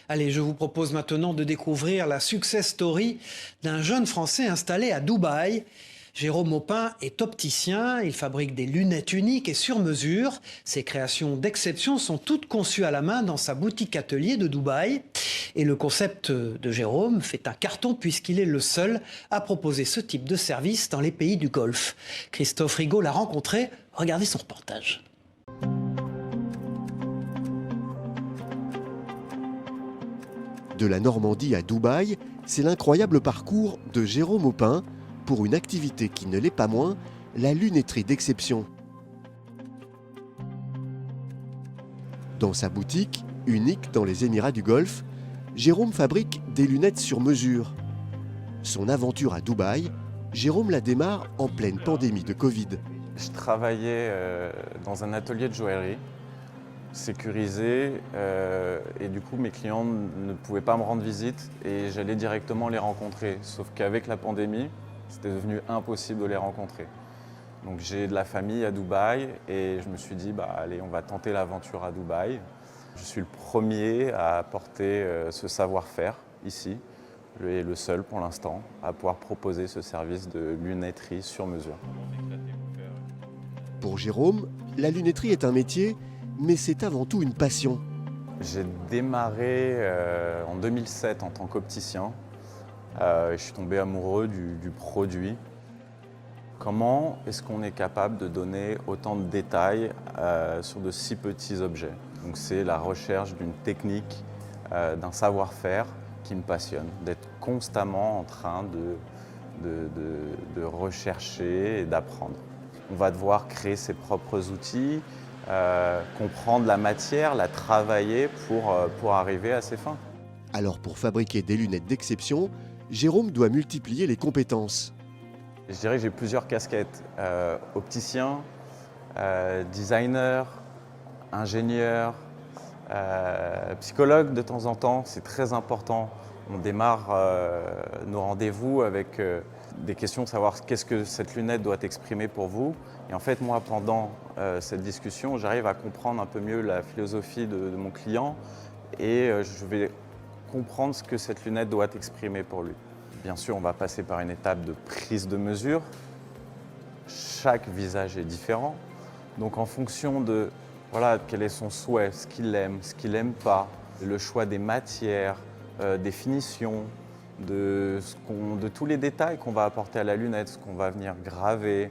Allez, je vous propose maintenant de découvrir la success story d'un jeune Français installé à Dubaï. Jérôme Maupin est opticien, il fabrique des lunettes uniques et sur mesure. Ses créations d'exception sont toutes conçues à la main dans sa boutique atelier de Dubaï. Et le concept de Jérôme fait un carton puisqu'il est le seul à proposer ce type de service dans les pays du Golfe. Christophe Rigaud l'a rencontré, regardez son reportage. De la Normandie à Dubaï, c'est l'incroyable parcours de Jérôme Maupin pour une activité qui ne l'est pas moins, la lunetterie d'exception. Dans sa boutique, unique dans les Émirats du Golfe, Jérôme fabrique des lunettes sur mesure. Son aventure à Dubaï, Jérôme la démarre en pleine pandémie de Covid. Je travaillais dans un atelier de joaillerie sécurisé et du coup mes clients ne pouvaient pas me rendre visite et j'allais directement les rencontrer. Sauf qu'avec la pandémie, c'était devenu impossible de les rencontrer. Donc j'ai de la famille à Dubaï et je me suis dit allez, on va tenter l'aventure à Dubaï. Je suis le premier à apporter ce savoir-faire ici et le seul pour l'instant à pouvoir proposer ce service de lunetterie sur mesure. Pour Jérôme, la lunetterie est un métier, mais c'est avant tout une passion. J'ai démarré en 2007 en tant qu'opticien. Je suis tombé amoureux du produit. Comment est-ce qu'on est capable de donner autant de détails sur de si petits objets? Donc c'est la recherche d'une technique, d'un savoir-faire qui me passionne, d'être constamment en train de rechercher et d'apprendre. On va devoir créer ses propres outils, comprendre la matière, la travailler pour arriver à ses fins. Alors pour fabriquer des lunettes d'exception, Jérôme doit multiplier les compétences. Je dirais que j'ai plusieurs casquettes. Opticien, designer, ingénieur, psychologue de temps en temps, c'est très important. On démarre nos rendez-vous avec des questions de savoir qu'est-ce que cette lunette doit exprimer pour vous. Et en fait, moi, pendant cette discussion, j'arrive à comprendre un peu mieux la philosophie de mon client et je vais comprendre ce que cette lunette doit exprimer pour lui. Bien sûr, on va passer par une étape de prise de mesure. Chaque visage est différent. Donc en fonction de quel est son souhait, ce qu'il aime pas, le choix des matières, des finitions, de tous les détails qu'on va apporter à la lunette, ce qu'on va venir graver,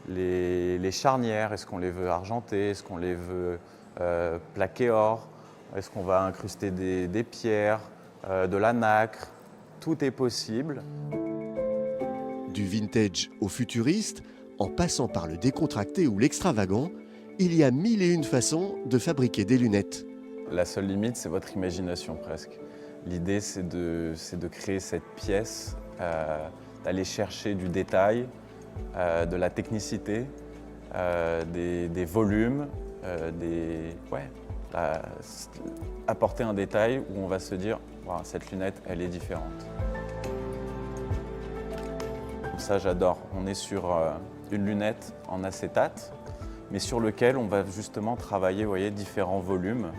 les charnières, est-ce qu'on les veut argentées, est-ce qu'on les veut plaquées or, est-ce qu'on va incruster des pierres, de la nacre, tout est possible. Du vintage au futuriste, en passant par le décontracté ou l'extravagant, il y a mille et une façons de fabriquer des lunettes. La seule limite, c'est votre imagination presque. L'idée, c'est de créer cette pièce, d'aller chercher du détail, de la technicité, des volumes, apporter un détail où on va se dire wow, cette lunette, elle est différente. Ça, j'adore. On est sur une lunette en acétate, mais sur lequel on va justement travailler, vous voyez, différents volumes.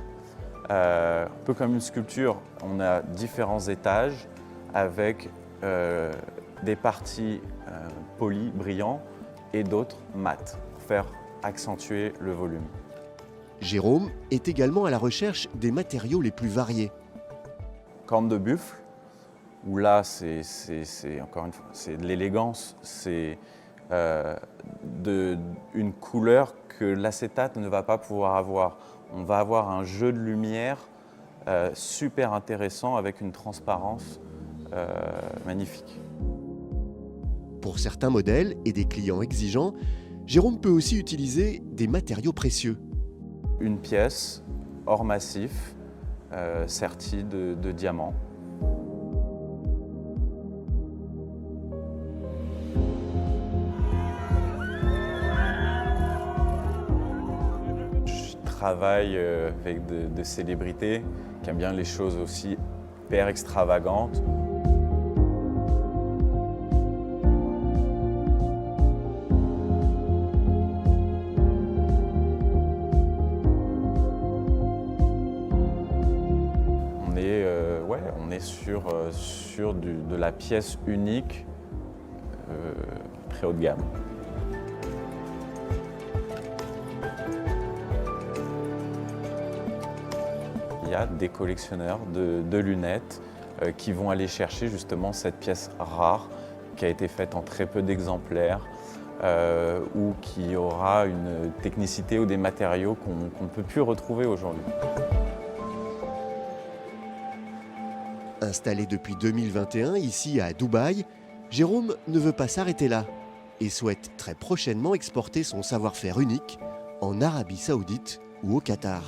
Un peu comme une sculpture, on a différents étages avec des parties polies, brillants, et d'autres mates, pour faire accentuer le volume. Jérôme est également à la recherche des matériaux les plus variés. Corne de buffle, où là, c'est encore une fois, c'est de l'élégance, c'est une couleur que l'acétate ne va pas pouvoir avoir. On va avoir un jeu de lumière super intéressant avec une transparence magnifique. Pour certains modèles et des clients exigeants, Jérôme peut aussi utiliser des matériaux précieux. Une pièce or massif, sertie de diamants. Je travaille avec de célébrités qui aiment bien les choses aussi hyper extravagantes. On est Ouais, on est sur de la pièce unique, très haut de gamme. Il y a des collectionneurs de lunettes qui vont aller chercher justement cette pièce rare qui a été faite en très peu d'exemplaires ou qui aura une technicité ou des matériaux qu'on ne peut plus retrouver aujourd'hui. Installé depuis 2021 ici à Dubaï, Jérôme ne veut pas s'arrêter là et souhaite très prochainement exporter son savoir-faire unique en Arabie Saoudite ou au Qatar.